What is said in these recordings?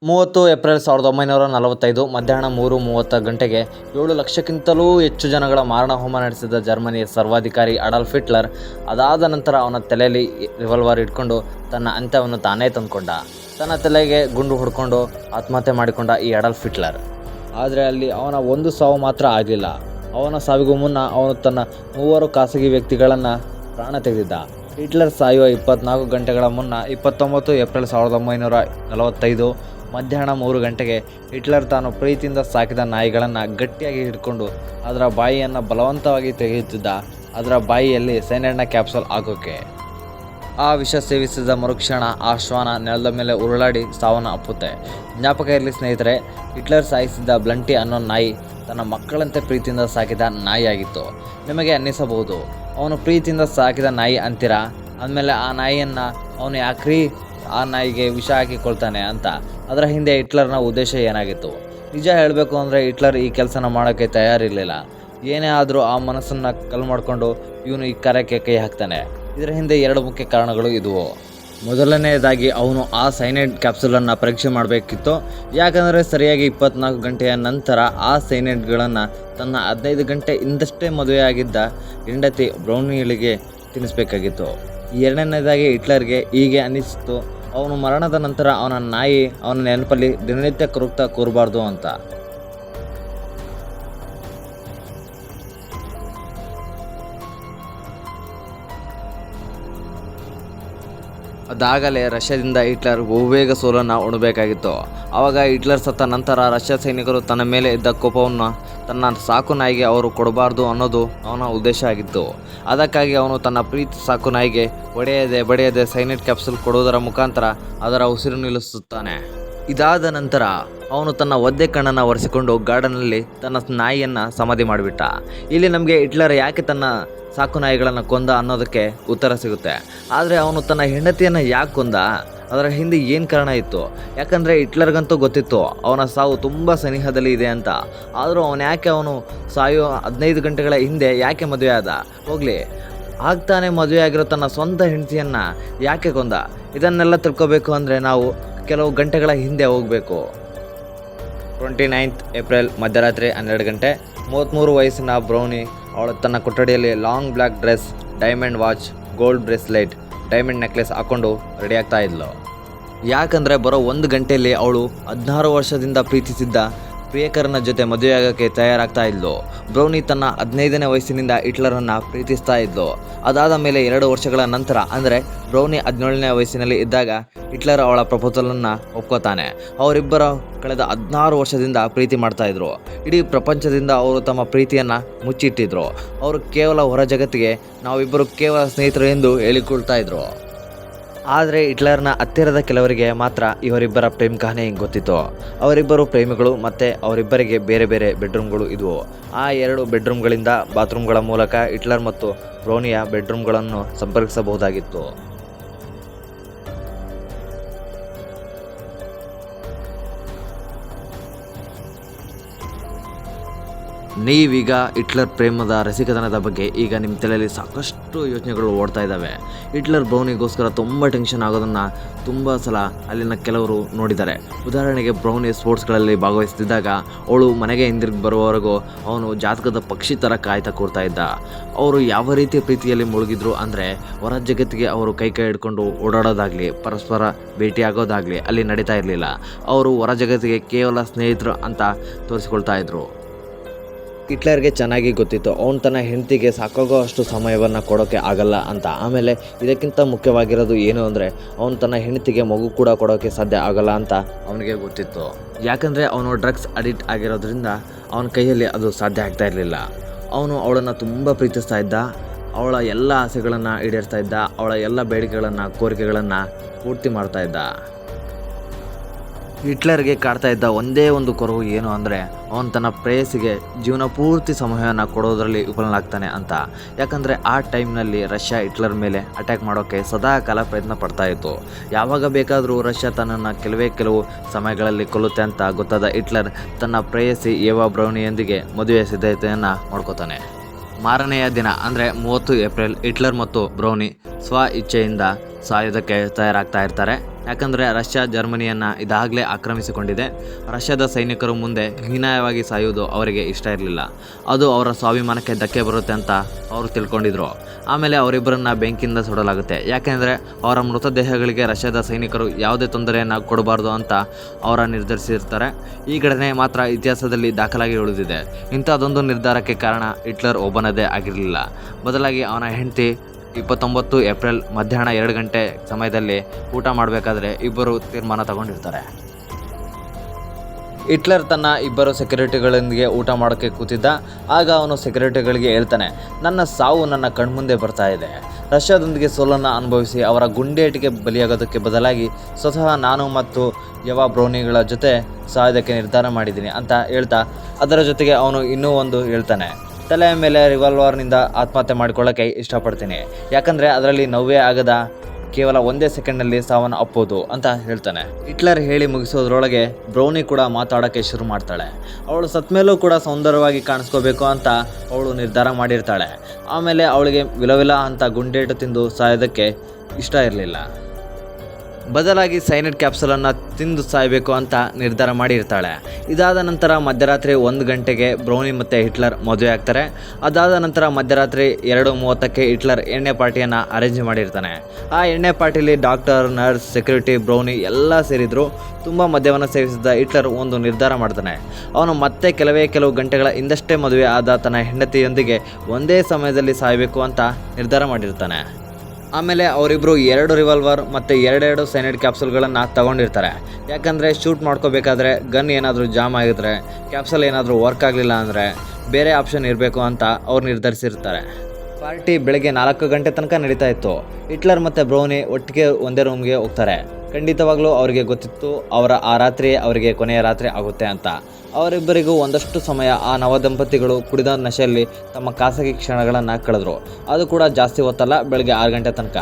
30 April 1945 ಮಧ್ಯಾಹ್ನ 3:30 ಗಂಟೆಗೆ 7 ಲಕ್ಷಕ್ಕಿಂತಲೂ ಹೆಚ್ಚು ಜನಗಳ ಮಾರಣಹೋಮ ನಡೆಸಿದ ಜರ್ಮನಿಯ ಸರ್ವಾಧಿಕಾರಿ ಅಡಾಲ್ಫ್ ಹಿಟ್ಲರ್ ಅದಾದ ನಂತರ ಅವನ ತಲೆಯಲ್ಲಿ ರಿವಾಲ್ವರ್ ಇಟ್ಕೊಂಡು ತನ್ನ ಅಂತ್ಯವನ್ನು ತಾನೇ ತಂದುಕೊಂಡ. ತನ್ನ ತಲೆಗೆ ಗುಂಡು ಹೊಡ್ಕೊಂಡು ಆತ್ಮಹತ್ಯೆ ಮಾಡಿಕೊಂಡ ಈ ಅಡಾಲ್ಫ್ ಹಿಟ್ಲರ್. ಆದರೆ ಅಲ್ಲಿ ಅವನ ಒಂದು ಸಾವು ಮಾತ್ರ ಆಗಲಿಲ್ಲ. ಅವನ ಸಾವಿಗೂ ಮುನ್ನ ಅವನು ತನ್ನ 3 ಖಾಸಗಿ ವ್ಯಕ್ತಿಗಳನ್ನು ಪ್ರಾಣ ತೆಗೆದಿದ್ದ. ಹಿಟ್ಲರ್ ಸಾಯುವ 24 ಗಂಟೆಗಳ ಮುನ್ನ 29 ಏಪ್ರಿಲ್ 1945 ಮಧ್ಯಾಹ್ನ 3 ಗಂಟೆಗೆ ಹಿಟ್ಲರ್ ತಾನು ಪ್ರೀತಿಯಿಂದ ಸಾಕಿದ ನಾಯಿಗಳನ್ನು ಗಟ್ಟಿಯಾಗಿ ಹಿಡ್ಕೊಂಡು ಅದರ ಬಾಯಿಯನ್ನು ಬಲವಂತವಾಗಿ ತೆಗೆಯುತ್ತಿದ್ದ. ಅದರ ಬಾಯಿಯಲ್ಲಿ ಸೈನೈಡ್ನ ಕ್ಯಾಪ್ಸೂಲ್ ಹಾಕೋಕೆ. ಆ ವಿಷ ಸೇವಿಸಿದ ಮರುಕ್ಷಣ ಆ ಶ್ವಾನ ನೆಲದ ಮೇಲೆ ಉರುಳಾಡಿ ಸಾವನ್ನು ಅಪ್ಪುತ್ತೆ. ಜ್ಞಾಪಕ ಇರಲಿ ಸ್ನೇಹಿತರೆ, ಹಿಟ್ಲರ್ ಸಾಯಿಸಿದ ಬ್ಲಂಟಿ ಅನ್ನೋ ನಾಯಿ ತನ್ನ ಮಕ್ಕಳಂತೆ ಪ್ರೀತಿಯಿಂದ ಸಾಕಿದ ನಾಯಿಯಾಗಿತ್ತು. ನಿಮಗೆ ಅನ್ನಿಸಬಹುದು, ಅವನು ಪ್ರೀತಿಯಿಂದ ಸಾಕಿದ ನಾಯಿ ಅಂತೀರಾ, ಅಂದಮೇಲೆ ಆ ನಾಯಿಯನ್ನು ಅವನು ಯಾಕ್ರಿ ಆ ನಾಯಿಗೆ ವಿಷ ಹಾಕಿಕೊಳ್ತಾನೆ ಅಂತ. ಅದರ ಹಿಂದೆ ಹಿಟ್ಲರ್ನ ಉದ್ದೇಶ ಏನಾಗಿತ್ತು? ನಿಜ ಹೇಳಬೇಕು ಅಂದರೆ ಹಿಟ್ಲರ್ ಈ ಕೆಲಸನ ಮಾಡೋಕ್ಕೆ ತಯಾರಿರಲಿಲ್ಲ. ಏನೇ ಆದರೂ ಆ ಮನಸ್ಸನ್ನು ಕಲ್ ಮಾಡಿಕೊಂಡು ಇವನು ಈ ಕಾರ್ಯಕ್ಕೆ ಕೈ ಹಾಕ್ತಾನೆ. ಇದರ ಹಿಂದೆ 2 ಮುಖ್ಯ ಕಾರಣಗಳು ಇದ್ವು. ಮೊದಲನೆಯದಾಗಿ ಅವನು ಆ ಸೈನೈಡ್ ಕ್ಯಾಪ್ಸೂಲನ್ನು ಪರೀಕ್ಷೆ ಮಾಡಬೇಕಿತ್ತು. ಯಾಕಂದರೆ ಸರಿಯಾಗಿ 24 ಗಂಟೆಯ ನಂತರ ಆ ಸೈನೈಡ್ಗಳನ್ನು ತನ್ನ 15 ಗಂಟೆ ಹಿಂದಷ್ಟೇ ಮದುವೆಯಾಗಿದ್ದ ಹೆಂಡತಿ ಬ್ರೌನಿಗಳಿಗೆ ತಿನ್ನಿಸ್ಬೇಕಾಗಿತ್ತು. ಎರಡನೇದಾಗಿ ಹಿಟ್ಲರ್ಗೆ ಹೀಗೆ ಅನ್ನಿಸಿತು, ಅವನು ಮರಣದ ನಂತರ ಅವನ ನಾಯಿ ಅವನ ನೆನಪಲ್ಲಿ ದಿನನಿತ್ಯ ಕರುಗ್ತಾ ಕೂರಬಾರ್ದು ಅಂತ. ಅದಾಗಲೇ ರಷ್ಯಾದಿಂದ ಹಿಟ್ಲರ್ ಬಹುಬೇಗ ಸೋಲನ್ನು ಉಣಬೇಕಾಗಿತ್ತು. ಆವಾಗ ಹಿಟ್ಲರ್ ಸತ್ತ ನಂತರ ರಷ್ಯಾ ಸೈನಿಕರು ತನ್ನ ಮೇಲೆ ಇದ್ದ ಕೋಪವನ್ನು ತನ್ನ ಸಾಕು ನಾಯಿಗೆ ಅವರು ಕೊಡಬಾರ್ದು ಅನ್ನೋದು ಅವನ ಉದ್ದೇಶ ಆಗಿತ್ತು. ಅದಕ್ಕಾಗಿ ಅವನು ತನ್ನ ಪ್ರೀತಿ ಸಾಕು ನಾಯಿಗೆ ಬಡಿಯದೆ ಸೈನೈಡ್ ಕ್ಯಾಪ್ಸೂಲ್ ಕೊಡುವುದರ ಮುಖಾಂತರ ಅದರ ಉಸಿರು ನಿಲ್ಲಿಸುತ್ತಾನೆ. ಇದಾದ ನಂತರ ಅವನು ತನ್ನ ಒದ್ದೆ ಕಣ್ಣನ್ನು ಒರೆಸಿಕೊಂಡು ಗಾರ್ಡನ್ನಲ್ಲಿ ತನ್ನ ನಾಯಿಯನ್ನು ಸಮಾಧಿ ಮಾಡಿಬಿಟ್ಟ. ಇಲ್ಲಿ ನಮಗೆ ಹಿಟ್ಲರ್ ಯಾಕೆ ತನ್ನ ಸಾಕು ನಾಯಿಗಳನ್ನು ಕೊಂದ ಅನ್ನೋದಕ್ಕೆ ಉತ್ತರ ಸಿಗುತ್ತೆ. ಆದರೆ ಅವನು ತನ್ನ ಹೆಂಡತಿಯನ್ನು ಯಾಕೆ ಕೊಂದ, ಅದರ ಹಿಂದೆ ಏನು ಕಾರಣ ಇತ್ತು? ಯಾಕಂದರೆ ಹಿಟ್ಲರ್ಗಂತೂ ಗೊತ್ತಿತ್ತು ಅವನ ಸಾವು ತುಂಬ ಸನಿಹದಲ್ಲಿ ಇದೆ ಅಂತ. ಆದರೂ ಅವನು ಸಾಯೋ 15 ಗಂಟೆಗಳ ಹಿಂದೆ ಯಾಕೆ ಮದುವೆ ಆದ? ಹೋಗಲಿ, ಆಗ್ತಾನೆ ಮದುವೆ ಆಗಿರೋ ತನ್ನ ಸ್ವಂತ ಹೆಂಡತಿಯನ್ನು ಯಾಕೆ ಕೊಂದ? ಇದನ್ನೆಲ್ಲ ತಿಳ್ಕೊಬೇಕು ಅಂದರೆ ನಾವು ಕೆಲವು ಗಂಟೆಗಳ ಹಿಂದೆ ಹೋಗಬೇಕು. 29 ಏಪ್ರಿಲ್ ಮಧ್ಯರಾತ್ರಿ 12 ಗಂಟೆ 33 ವಯಸ್ಸಿನ ಬ್ರೌನಿ ಅವಳು ತನ್ನ ಕೊಠಡಿಯಲ್ಲಿ long black dress, diamond watch, gold bracelet, diamond necklace ಹಾಕ್ಕೊಂಡು ರೆಡಿ ಆಗ್ತಾ ಇದ್ಲು. ಯಾಕಂದರೆ ಬರೋ 1 ಗಂಟೆಯಲ್ಲಿ ಅವಳು 16 ವರ್ಷದಿಂದ ಪ್ರೀತಿಸಿದ್ದ ಪ್ರಿಯಕರನ ಜೊತೆ ಮದುವೆಯಾಗೋಕ್ಕೆ ತಯಾರಾಗ್ತಾ ಇದ್ಲು. ಬ್ರೌನಿ ತನ್ನ 15ನೇ ವಯಸ್ಸಿನಿಂದ ಹಿಟ್ಲರನ್ನು ಪ್ರೀತಿಸ್ತಾ ಇದ್ಲು. ಅದಾದ ಮೇಲೆ 2 ವರ್ಷಗಳ ನಂತರ ಅಂದರೆ ಬ್ರೌನಿ 17ನೇ ವಯಸ್ಸಿನಲ್ಲಿ ಇದ್ದಾಗ ಹಿಟ್ಲರ್ ಅವಳ ಪ್ರಪೋಸಲನ್ನು ಒಪ್ಕೋತಾನೆ. ಅವರಿಬ್ಬರ ಕಳೆದ 16 ವರ್ಷದಿಂದ ಪ್ರೀತಿ ಮಾಡ್ತಾ ಇದ್ರು. ಇಡೀ ಪ್ರಪಂಚದಿಂದ ಅವರು ತಮ್ಮ ಪ್ರೀತಿಯನ್ನು ಮುಚ್ಚಿಟ್ಟಿದ್ರು. ಅವರು ಕೇವಲ ಹೊರ ಜಗತ್ತಿಗೆ ನಾವಿಬ್ಬರು ಕೇವಲ ಸ್ನೇಹಿತರು ಎಂದು ಹೇಳಿಕೊಳ್ತಾ ಇದ್ರು. ಆದರೆ ಹಿಟ್ಲರ್ನ ಹತ್ತಿರದ ಕೆಲವರಿಗೆ ಮಾತ್ರ ಇವರಿಬ್ಬರ ಪ್ರೇಮ ಕಹಾನಿ ಗೊತ್ತಿತ್ತು. ಅವರಿಬ್ಬರು ಪ್ರೇಮಿಗಳು ಮತ್ತು ಅವರಿಬ್ಬರಿಗೆ ಬೇರೆ ಬೇರೆ ಬೆಡ್ರೂಮ್ಗಳು ಇದ್ವು. ಆ 2 ಬೆಡ್ರೂಮ್ಗಳಿಂದ ಬಾತ್ರೂಮ್ಗಳ ಮೂಲಕ ಹಿಟ್ಲರ್ ಮತ್ತು ಬ್ರೌನಿಯ ಬೆಡ್ರೂಮ್ಗಳನ್ನು ಸಂಪರ್ಕಿಸಬಹುದಾಗಿತ್ತು. ನೀವೀಗ ಹಿಟ್ಲರ್ ಪ್ರೇಮದ ರಸಿಕತನದ ಬಗ್ಗೆ ಈಗ ನಿಮ್ಮ ತಲೆಯಲ್ಲಿ ಸಾಕಷ್ಟು ಯೋಚನೆಗಳು ಓಡ್ತಾ ಇದ್ದಾವೆ. ಹಿಟ್ಲರ್ ಬ್ರೌನಿಗೋಸ್ಕರ ತುಂಬ ಟೆನ್ಷನ್ ಆಗೋದನ್ನು ತುಂಬ ಸಲ ಅಲ್ಲಿನ ಕೆಲವರು ನೋಡಿದ್ದಾರೆ. ಉದಾಹರಣೆಗೆ ಬ್ರೌನಿ ಸ್ಪೋರ್ಟ್ಸ್ಗಳಲ್ಲಿ ಭಾಗವಹಿಸ್ತಿದ್ದಾಗ ಅವಳು ಮನೆಗೆ ಹಿಂದಿರುಗಿ ಬರುವವರೆಗೂ ಅವನು ಜಾತಕದ ಪಕ್ಷಿ ಥರ ಕಾಯ್ತಾ ಕೂರ್ತಾ ಇದ್ದ. ಅವರು ಯಾವ ರೀತಿಯ ಪ್ರೀತಿಯಲ್ಲಿ ಮುಳುಗಿದ್ರು ಅಂದರೆ ಹೊರ ಜಗತ್ತಿಗೆ ಅವರು ಕೈ ಹಿಡ್ಕೊಂಡು ಓಡಾಡೋದಾಗಲಿ ಪರಸ್ಪರ ಭೇಟಿಯಾಗೋದಾಗಲಿ ಅಲ್ಲಿ ನಡೀತಾ ಇರಲಿಲ್ಲ. ಅವರು ಹೊರ ಜಗತ್ತಿಗೆ ಕೇವಲ ಸ್ನೇಹಿತರು ಅಂತ ತೋರಿಸ್ಕೊಳ್ತಾ ಇದ್ರು. ಹಿಟ್ಲರ್ಗೆ ಚೆನ್ನಾಗಿ ಗೊತ್ತಿತ್ತು ಅವನು ತನ್ನ ಹೆಂಡತಿಗೆ ಸಾಕಾಗೋ ಅಷ್ಟು ಸಮಯವನ್ನು ಕೊಡೋಕ್ಕೆ ಆಗಲ್ಲ ಅಂತ. ಆಮೇಲೆ ಇದಕ್ಕಿಂತ ಮುಖ್ಯವಾಗಿರೋದು ಏನು ಅಂದರೆ ಅವನು ತನ್ನ ಹೆಂಡತಿಗೆ ಮಗು ಕೂಡ ಕೊಡೋಕ್ಕೆ ಸಾಧ್ಯ ಆಗಲ್ಲ ಅಂತ ಅವನಿಗೆ ಗೊತ್ತಿತ್ತು. ಯಾಕಂದರೆ ಅವನು ಡ್ರಗ್ಸ್ ಅಡಿಕ್ಟ್ ಆಗಿರೋದ್ರಿಂದ ಅವನ ಕೈಯಲ್ಲಿ ಅದು ಸಾಧ್ಯ ಆಗ್ತಾ ಇರಲಿಲ್ಲ. ಅವನು ಅವಳನ್ನು ತುಂಬ ಪ್ರೀತಿಸ್ತಾ ಇದ್ದ. ಅವಳ ಎಲ್ಲ ಆಸೆಗಳನ್ನು ಈಡೇರಿಸ್ತಾ ಇದ್ದ. ಅವಳ ಎಲ್ಲ ಬೇಡಿಕೆಗಳನ್ನು ಕೋರಿಕೆಗಳನ್ನು ಪೂರ್ತಿ ಮಾಡ್ತಾ ಇದ್ದ. ಹಿಟ್ಲರ್ಗೆ ಕಾಡ್ತಾ ಇದ್ದ ಒಂದೇ ಒಂದು ಕೊರಗು ಏನು ಅಂದರೆ ಅವನು ತನ್ನ ಪ್ರೇಯಸಿಗೆ ಜೀವನ ಪೂರ್ತಿ ಸಮಯವನ್ನು ಕೊಡೋದರಲ್ಲಿ ವಿಫಲನಾಗ್ತಾನೆ ಅಂತ. ಯಾಕಂದರೆ ಆ ಟೈಮ್ನಲ್ಲಿ ರಷ್ಯಾ ಹಿಟ್ಲರ್ ಮೇಲೆ ಅಟ್ಯಾಕ್ ಮಾಡೋಕ್ಕೆ ಸದಾ ಕಾಲ ಪ್ರಯತ್ನ ಪಡ್ತಾ ಇತ್ತು. ಯಾವಾಗ ಬೇಕಾದರೂ ರಷ್ಯಾ ತನ್ನನ್ನು ಕೆಲವು ಸಮಯಗಳಲ್ಲಿ ಕೊಲ್ಲುತ್ತೆ ಅಂತ ಗೊತ್ತಾದ ಹಿಟ್ಲರ್ ತನ್ನ ಪ್ರೇಯಸಿ ಏವಾ ಬ್ರೌನಿಯೊಂದಿಗೆ ಮದುವೆ ಸಿದ್ಧತೆಯನ್ನು ಮಾಡ್ಕೋತಾನೆ. ಮಾರನೆಯ ದಿನ ಅಂದರೆ 30 ಏಪ್ರಿಲ್ ಹಿಟ್ಲರ್ ಮತ್ತು ಬ್ರೌನಿ ಸ್ವ ಇಚ್ಛೆಯಿಂದ ಸಾಯೋದಕ್ಕೆ ತಯಾರಾಗ್ತಾ ಇರ್ತಾರೆ. ಯಾಕಂದರೆ ರಷ್ಯಾ ಜರ್ಮನಿಯನ್ನು ಇದಾಗಲೇ ಆಕ್ರಮಿಸಿಕೊಂಡಿದೆ. ರಷ್ಯಾದ ಸೈನಿಕರು ಮುಂದೆ ಹೀನಾಯವಾಗಿ ಸಾಯುವುದು ಅವರಿಗೆ ಇಷ್ಟ ಇರಲಿಲ್ಲ. ಅದು ಅವರ ಸ್ವಾಭಿಮಾನಕ್ಕೆ ಧಕ್ಕೆ ಬರುತ್ತೆ ಅಂತ ಅವರು ತಿಳ್ಕೊಂಡಿದ್ರು. ಆಮೇಲೆ ಅವರಿಬ್ಬರನ್ನ ಬೆಂಕಿಯಿಂದ ಸುಡಲಾಗುತ್ತೆ. ಯಾಕೆಂದರೆ ಅವರ ಮೃತದೇಹಗಳಿಗೆ ರಷ್ಯಾದ ಸೈನಿಕರು ಯಾವುದೇ ತೊಂದರೆಯನ್ನು ಕೊಡಬಾರ್ದು ಅಂತ ಅವರ ನಿರ್ಧರಿಸಿರ್ತಾರೆ. ಈ ಘಟನೆ ಮಾತ್ರ ಇತಿಹಾಸದಲ್ಲಿ ದಾಖಲಾಗಿ ಉಳಿದಿದೆ. ಇಂಥದ್ದೊಂದು ನಿರ್ಧಾರಕ್ಕೆ ಕಾರಣ ಹಿಟ್ಲರ್ ಒಬ್ಬನದೇ ಆಗಿರಲಿಲ್ಲ. ಬದಲಾಗಿ ಅವನ ಹೆಂಡತಿ 29 ಏಪ್ರಿಲ್ ಮಧ್ಯಾಹ್ನ 2 ಗಂಟೆ ಸಮಯದಲ್ಲಿ ಊಟ ಮಾಡಬೇಕಾದ್ರೆ ಇಬ್ಬರು ತೀರ್ಮಾನ ತಗೊಂಡಿರ್ತಾರೆ. ಹಿಟ್ಲರ್ ತನ್ನ ಇಬ್ಬರು ಸೆಕ್ಯೂರಿಟಿಗಳೊಂದಿಗೆ ಊಟ ಮಾಡೋಕ್ಕೆ ಕೂತಿದ್ದ. ಆಗ ಅವನು ಸೆಕ್ಯೂರಿಟಿಗಳಿಗೆ ಹೇಳ್ತಾನೆ, ನನ್ನ ಸಾವು ನನ್ನ ಕಣ್ಮುಂದೆ ಬರ್ತಾ ಇದೆ. ರಷ್ಯಾದೊಂದಿಗೆ ಸೋಲನ್ನು ಅನುಭವಿಸಿ ಅವರ ಗುಂಡೇಟಿಗೆ ಬಲಿಯಾಗೋದಕ್ಕೆ ಬದಲಾಗಿ ಸ್ವತಃ ನಾನು ಮತ್ತು ಯವಾ ಬ್ರೌನಿಗಳ ಜೊತೆ ಸಾಯೋದಕ್ಕೆ ನಿರ್ಧಾರ ಮಾಡಿದ್ದೀನಿ ಅಂತ ಹೇಳ್ತಾ, ಅದರ ಜೊತೆಗೆ ಅವನು ಇನ್ನೂ ಒಂದು ಹೇಳ್ತಾನೆ, ತಲೆಯ ಮೇಲೆ ರಿವಾಲ್ವರ್ನಿಂದ ಆತ್ಮಹತ್ಯೆ ಮಾಡಿಕೊಳ್ಳೋಕ್ಕೆ ಇಷ್ಟಪಡ್ತೀನಿ. ಯಾಕಂದರೆ ಅದರಲ್ಲಿ ನೋವೇ ಆಗದ ಕೇವಲ 1 ಸೆಕೆಂಡ್ನಲ್ಲಿ ಸಾವನ್ನು ಅಪ್ಪೋದು ಅಂತ ಹೇಳ್ತಾನೆ. ಹಿಟ್ಲರ್ ಹೇಳಿ ಮುಗಿಸೋದ್ರೊಳಗೆ ಬ್ರೌನಿ ಕೂಡ ಮಾತಾಡೋಕ್ಕೆ ಶುರು ಮಾಡ್ತಾಳೆ. ಅವಳು ಸತ್ತ ಮೇಲೂ ಕೂಡ ಸೌಂದರ್ಯವಾಗಿ ಕಾಣಿಸ್ಕೋಬೇಕು ಅಂತ ಅವಳು ನಿರ್ಧಾರ ಮಾಡಿರ್ತಾಳೆ. ಆಮೇಲೆ ಅವಳಿಗೆ ವಿಲವಿಲ ಅಂತ ಗುಂಡೇಟು ತಿಂದು ಸಾಯೋದಕ್ಕೆ ಇಷ್ಟ ಇರಲಿಲ್ಲ. ಬದಲಾಗಿ ಸೈನೈಡ್ ಕ್ಯಾಪ್ಸೂಲನ್ನು ತಿಂದು ಸಾಯಬೇಕು ಅಂತ ನಿರ್ಧಾರ ಮಾಡಿರ್ತಾಳೆ. ಇದಾದ ನಂತರ ಮಧ್ಯರಾತ್ರಿ 1 ಗಂಟೆಗೆ ಬ್ರೌನಿ ಮತ್ತು ಹಿಟ್ಲರ್ ಮದುವೆ ಆಗ್ತಾರೆ. ಅದಾದ ನಂತರ ಮಧ್ಯರಾತ್ರಿ 2:30ಕ್ಕೆ ಹಿಟ್ಲರ್ ಎಣ್ಣೆ ಪಾರ್ಟಿಯನ್ನು ಅರೇಂಜ್ ಮಾಡಿರ್ತಾನೆ. ಆ ಎಣ್ಣೆ ಪಾರ್ಟಿಲಿ ಡಾಕ್ಟರ್, ನರ್ಸ್, ಸೆಕ್ಯೂರಿಟಿ, ಬ್ರೌನಿ ಎಲ್ಲ ಸೇರಿದ್ರು. ತುಂಬ ಮದ್ಯವನ್ನು ಸೇವಿಸಿದ ಹಿಟ್ಲರ್ ಒಂದು ನಿರ್ಧಾರ ಮಾಡ್ತಾನೆ. ಅವನು ಮತ್ತೆ ಕೆಲವು ಗಂಟೆಗಳ ಹಿಂದಷ್ಟೇ ಮದುವೆ ಆದ ತನ್ನ ಹೆಂಡತಿಯೊಂದಿಗೆ ಒಂದೇ ಸಮಯದಲ್ಲಿ ಸಾಯಬೇಕು ಅಂತ ನಿರ್ಧಾರ ಮಾಡಿರ್ತಾನೆ. ಆಮೇಲೆ ಅವರಿಬ್ಬರು 2 ರಿವಾಲ್ವರ್ ಮತ್ತು 2 ಸೈನೈಡ್ ಕ್ಯಾಪ್ಸೂಲ್ಗಳನ್ನು ತಗೊಂಡಿರ್ತಾರೆ. ಯಾಕಂದರೆ ಶೂಟ್ ಮಾಡ್ಕೋಬೇಕಾದ್ರೆ ಗನ್ ಏನಾದರೂ ಜಾಮ್ ಆಗಿದ್ರೆ, ಕ್ಯಾಪ್ಸೂಲ್ ಏನಾದರೂ ವರ್ಕ್ ಆಗಲಿಲ್ಲ ಅಂದರೆ ಬೇರೆ ಆಪ್ಷನ್ ಇರಬೇಕು ಅಂತ ಅವ್ರು ನಿರ್ಧರಿಸಿರ್ತಾರೆ. ಪಾರ್ಟಿ ಬೆಳಗ್ಗೆ 4 ಗಂಟೆ ತನಕ ನಡೀತಾ ಇತ್ತು. ಹಿಟ್ಲರ್ ಮತ್ತು ಬ್ರೌನಿ ಒಟ್ಟಿಗೆ ಒಂದೇ ರೂಮ್ಗೆ ಹೋಗ್ತಾರೆ. ಖಂಡಿತವಾಗ್ಲೂ ಅವರಿಗೆ ಗೊತ್ತಿತ್ತು ಆ ರಾತ್ರಿ ಅವರಿಗೆ ಕೊನೆಯ ರಾತ್ರಿ ಆಗುತ್ತೆ ಅಂತ. ಅವರಿಬ್ಬರಿಗೂ ಒಂದಷ್ಟು ಸಮಯ ಆ ನವದಂಪತಿಗಳು ಕುಡಿದ ನಶೆಯಲ್ಲಿ ತಮ್ಮ ಖಾಸಗಿ ಕ್ಷಣಗಳನ್ನು ಕಳೆದರು. ಅದು ಕೂಡ ಜಾಸ್ತಿ ಹೊತ್ತಲ್ಲ, ಬೆಳಗ್ಗೆ 6 ಗಂಟೆ ತನಕ.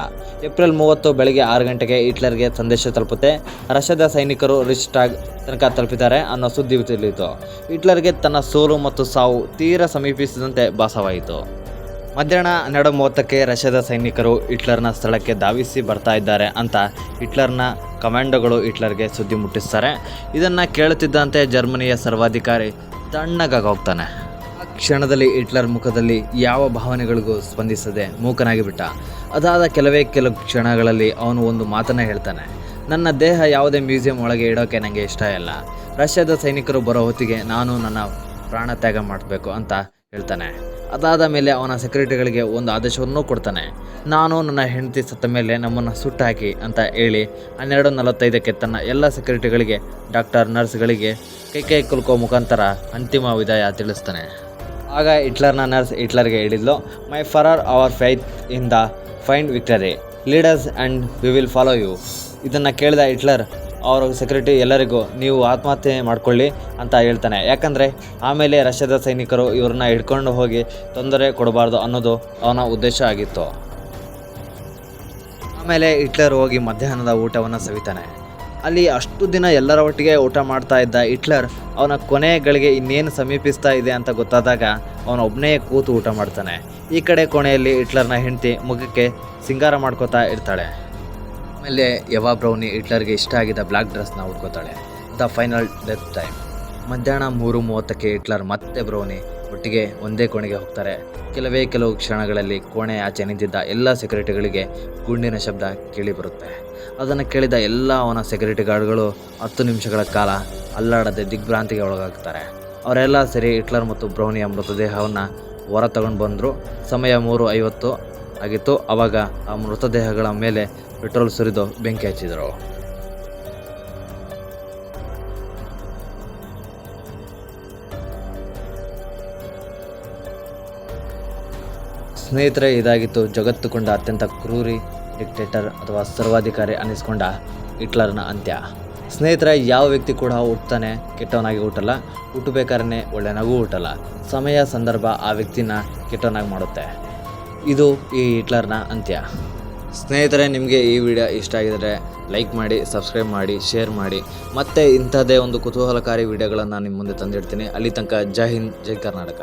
ಏಪ್ರಿಲ್ 30 ಬೆಳಗ್ಗೆ 6 ಗಂಟೆಗೆ ಹಿಟ್ಲರ್ಗೆ ಸಂದೇಶ ತಲುಪುತ್ತೆ. ರಷ್ಯಾದ ಸೈನಿಕರು ರಿಚ್ಸ್ಟಾಗ್ ತನಕ ತಲುಪಿದ್ದಾರೆ ಅನ್ನೋ ಸುದ್ದಿ ತಿಳಿಯಿತು. ಹಿಟ್ಲರ್ಗೆ ತನ್ನ ಸೋಲು ಮತ್ತು ಸಾವು ತೀರಾ ಸಮೀಪಿಸಿದಂತೆ ಭಾಸವಾಯಿತು. ಮಧ್ಯಾಹ್ನ 12:30ಕ್ಕೆ ರಷ್ಯಾದ ಸೈನಿಕರು ಹಿಟ್ಲರ್ನ ಸ್ಥಳಕ್ಕೆ ಧಾವಿಸಿ ಬರ್ತಾ ಇದ್ದಾರೆ ಅಂತ ಹಿಟ್ಲರ್ನ ಕಮಾಂಡೋಗಳು ಹಿಟ್ಲರ್ಗೆ ಸುದ್ದಿ ಮುಟ್ಟಿಸ್ತಾರೆ. ಇದನ್ನು ಕೇಳುತ್ತಿದ್ದಂತೆ ಜರ್ಮನಿಯ ಸರ್ವಾಧಿಕಾರಿ ತಣ್ಣಗಾಗಿ ಹೋಗ್ತಾನೆ. ಆ ಕ್ಷಣದಲ್ಲಿ ಹಿಟ್ಲರ್ ಮುಖದಲ್ಲಿ ಯಾವ ಭಾವನೆಗಳಿಗೂ ಸ್ಪಂದಿಸದೆ ಮೂಕನಾಗಿ ಬಿಟ್ಟ. ಅದಾದ ಕೆಲವು ಕ್ಷಣಗಳಲ್ಲಿ ಅವನು ಒಂದು ಮಾತನ್ನು ಹೇಳ್ತಾನೆ, ನನ್ನ ದೇಹ ಯಾವುದೇ ಮ್ಯೂಸಿಯಂ ಒಳಗೆ ಇಡೋಕ್ಕೆ ನನಗೆ ಇಷ್ಟ ಇಲ್ಲ. ರಷ್ಯಾದ ಸೈನಿಕರು ಬರೋ ಹೊತ್ತಿಗೆ ನಾನು ನನ್ನ ಪ್ರಾಣ ತ್ಯಾಗ ಮಾಡಬೇಕು ಅಂತ ಹೇಳ್ತಾನೆ. ಅದಾದ ಮೇಲೆ ಅವನ ಸೆಕ್ಯೂರಿಟಿಗಳಿಗೆ ಒಂದು ಆದೇಶವನ್ನು ಕೊಡ್ತಾನೆ. ನಾನು ನನ್ನ ಹೆಂಡತಿ ಸತ್ತ ಮೇಲೆ ನಮ್ಮನ್ನು ಸುಟ್ಟಾಕಿ ಅಂತ ಹೇಳಿ 12:45ಕ್ಕೆ ತನ್ನ ಎಲ್ಲ ಸೆಕ್ಯೂರಿಟಿಗಳಿಗೆ, ಡಾಕ್ಟರ್, ನರ್ಸ್ಗಳಿಗೆ ಕೈ ಕುಲುಕೋ ಮುಖಾಂತರ ಅಂತಿಮ ವಿದಾಯ ತಿಳಿಸ್ತಾನೆ. ಆಗ ಹಿಟ್ಲರ್ನ ನರ್ಸ್ ಹಿಟ್ಲರ್ಗೆ ಹೇಳಿದ್ಲು, my Fuhrer our faith in the final victory, lead us and we will follow you. ಇದನ್ನು ಕೇಳಿದ ಹಿಟ್ಲರ್ ಅವರ ಸೆಕ್ಯೂರಿಟಿ ಎಲ್ಲರಿಗೂ ನೀವು ಆತ್ಮಹತ್ಯೆ ಮಾಡ್ಕೊಳ್ಳಿ ಅಂತ ಹೇಳ್ತಾನೆ. ಯಾಕಂದರೆ ಆಮೇಲೆ ರಷ್ಯಾದ ಸೈನಿಕರು ಇವ್ರನ್ನ ಹಿಡ್ಕೊಂಡು ಹೋಗಿ ತೊಂದರೆ ಕೊಡಬಾರ್ದು ಅನ್ನೋದು ಅವನ ಉದ್ದೇಶ ಆಗಿತ್ತು. ಆಮೇಲೆ ಹಿಟ್ಲರ್ ಹೋಗಿ ಮಧ್ಯಾಹ್ನದ ಊಟವನ್ನು ಸವಿತಾನೆ. ಅಲ್ಲಿ ಅಷ್ಟು ದಿನ ಎಲ್ಲರ ಒಟ್ಟಿಗೆ ಊಟ ಮಾಡ್ತಾ ಇದ್ದ ಹಿಟ್ಲರ್ ಅವನ ಕೊನೆ ಗಳಿಗೆ ಇನ್ನೇನು ಸಮೀಪಿಸ್ತಾ ಇದೆ ಅಂತ ಗೊತ್ತಾದಾಗ ಅವನೊಬ್ಬನೇ ಕೂತು ಊಟ ಮಾಡ್ತಾನೆ. ಈ ಕಡೆ ಕೋಣೆಯಲ್ಲಿ ಹಿಟ್ಲರ್ನ ಹೆಂಡತಿ ಮುಖಕ್ಕೆ ಸಿಂಗಾರ ಮಾಡ್ಕೋತಾ ಇರ್ತಾಳೆ. ಆಮೇಲೆ ಯವಾ ಬ್ರೌನಿ ಹಿಟ್ಲರ್ಗೆ ಇಷ್ಟ ಆಗಿದ್ದ ಬ್ಲ್ಯಾಕ್ ಡ್ರೆಸ್ನ ಉಟ್ಕೋತಾಳೆ. The final death time. ಮಧ್ಯಾಹ್ನ 3:30ಕ್ಕೆ ಹಿಟ್ಲರ್ ಮತ್ತೆ ಬ್ರೌನಿ ಒಟ್ಟಿಗೆ ಒಂದೇ ಕೋಣೆಗೆ ಹೋಗ್ತಾರೆ. ಕೆಲವು ಕ್ಷಣಗಳಲ್ಲಿ ಕೋಣೆ ಆಚೆ ನಿಂತಿದ್ದ ಎಲ್ಲ ಸೆಕ್ಯೂರಿಟಿಗಳಿಗೆ ಗುಂಡಿನ ಶಬ್ದ ಕೇಳಿಬರುತ್ತೆ. ಅದನ್ನು ಕೇಳಿದ ಎಲ್ಲ ಅವನ ಸೆಕ್ಯೂರಿಟಿ ಗಾರ್ಡ್ಗಳು 10 ನಿಮಿಷಗಳ ಕಾಲ ಅಲ್ಲಾಡದೆ ದಿಗ್ಭ್ರಾಂತಿಗೆ ಒಳಗಾಗ್ತಾರೆ. ಅವರೆಲ್ಲ ಸೇರಿ ಹಿಟ್ಲರ್ ಮತ್ತು ಬ್ರೌನಿಯ ಮೃತದೇಹವನ್ನು ಹೊರ ತಗೊಂಡು ಬಂದರು. ಸಮಯ 3:50 ಆಗಿತ್ತು. ಆವಾಗ ಆ ಮೃತದೇಹಗಳ ಮೇಲೆ ಪೆಟ್ರೋಲ್ ಸುರಿದು ಬೆಂಕಿ ಹಚ್ಚಿದರು. ಸ್ನೇಹಿತರೆ, ಇದಾಗಿತ್ತು ಜಗತ್ತು ಕೊಂಡ ಅತ್ಯಂತ ಕ್ರೂರಿ ಡಿಕ್ಟೇಟರ್ ಅಥವಾ ಸರ್ವಾಧಿಕಾರಿ ಅನ್ನಿಸ್ಕೊಂಡ ಹಿಟ್ಲರ್ನ ಅಂತ್ಯ. ಸ್ನೇಹಿತರೆ, ಯಾವ ವ್ಯಕ್ತಿ ಕೂಡ ಹುಟ್ಟತಾನೆ ಕೆಟ್ಟವನಾಗಿ ಹುಟ್ಟಲ್ಲ, ಹುಟ್ಟಬೇಕಾದ್ರೆ ಒಳ್ಳೆ ನಗು ಹುಟ್ಟಲ್ಲ. ಸಮಯ ಸಂದರ್ಭ ಆ ವ್ಯಕ್ತಿನ ಕೆಟ್ಟವನಾಗಿ ಮಾಡುತ್ತೆ. ಇದು ಈ ಹಿಟ್ಲರ್ನ ಅಂತ್ಯ. ಸ್ನೇಹಿತರೆ, ನಿಮಗೆ ಈ ವಿಡಿಯೋ ಇಷ್ಟ ಆಗಿದರೆ ಲೈಕ್ ಮಾಡಿ, ಸಬ್ಸ್ಕ್ರೈಬ್ ಮಾಡಿ, ಶೇರ್ ಮಾಡಿ. ಮತ್ತೆ ಇಂಥದ್ದೇ ಒಂದು ಕುತೂಹಲಕಾರಿ ವಿಡಿಯೋಗಳನ್ನು ನಿಮ್ಮ ಮುಂದೆ ತಂದಿಡ್ತೀನಿ. ಅಲ್ಲಿ ತನಕ ಜೈ ಹಿಂದ್, ಜೈ ಕರ್ನಾಟಕ.